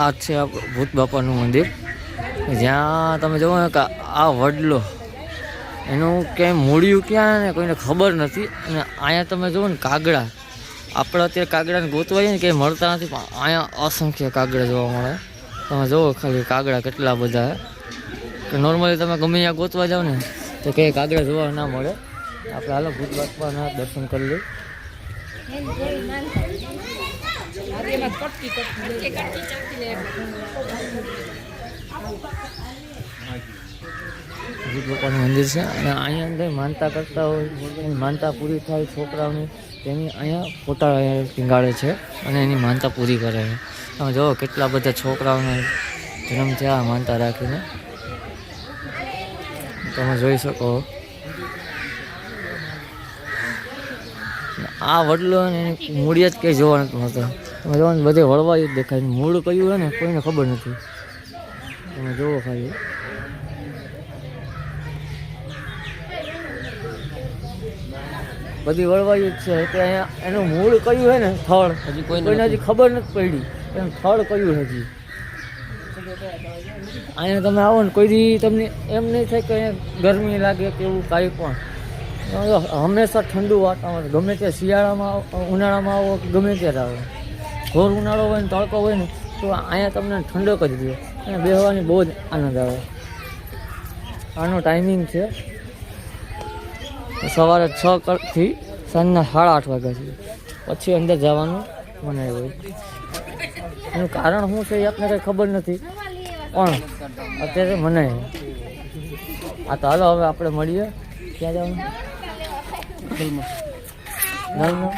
આ છે ભૂત બાપાનું મંદિર, જ્યાં તમે જોવો ને કે આ વડલો એનું ક્યાંય મૂળિયું ક્યાં ને કોઈને ખબર નથી. અને અહીંયા તમે જુઓ ને કાગડા, આપણે અત્યારે કાગડાને ગોતવા જઈએ ને કંઈ મળતા નથી, પણ અહીંયા અસંખ્ય કાગડા જોવા મળે. તમે જુઓ ખાલી કાગડા કેટલા બધા કે નોર્મલી તમે ગમે ત્યાં ગોતવા જાઓ ને તો કંઈ કાગડા જોવા ના મળે. આપણે હાલો ભૂત બાપાના દર્શન કરી લઈએ. ભૂત બાપાનું મંદિર છે અને અહીંયા અંદર માનતા કરતા હોય, એની માનતા પૂરી થાય છોકરાઓની, તેની અહીંયા ફોટા ટીંગાડે છે અને એની માનતા પૂરી કરે છે. તમે જુઓ કેટલા બધા છોકરાઓને જન્મ થયા માનતા રાખીને, તમે જોઈ શકો. આ વડલો ને એની મૂળિયા જ કંઈ જોવા નથી મળતા. તમે જોવો ને બધે વળવાયું જ દેખાય, મૂળ કયું હોય ને કોઈને ખબર નથી. તમે જોવો ખાલી બધી વળવાયું જ છે કે અહીંયા એનું મૂળ કયું હોય ને થળ હજી કોઈને હજી ખબર નથી પડી એનું થળ કયું હજી. અહીંયા તમે આવો ને કોઈ દી તમને એમ નહીં થાય કે અહીંયા ગરમી લાગે કે એવું કાંઈ પણ. હંમેશા ઠંડુ વાતાવરણ, ગમે તે શિયાળામાં ઉનાળામાં આવો કે ગમે ત્યારે આવો, ઘોર ઉનાળો હોય ને તડકો હોય ને તો અહીંયા તમને ઠંડક જ દે, અહીંયા બેસવાની બહુ જ આનંદ આવે. આનો ટાઈમિંગ છે સવારે 6 થી સાંજના 8:30 વાગ્યા છે, પછી અંદર જવાનું મનાય હોય. એનું કારણ શું છે એ આપણને કંઈ ખબર નથી, પણ અત્યારે મનાય. આ તો હાલો હવે આપણે મળીએ. ક્યાં જવાનું? નલમાં.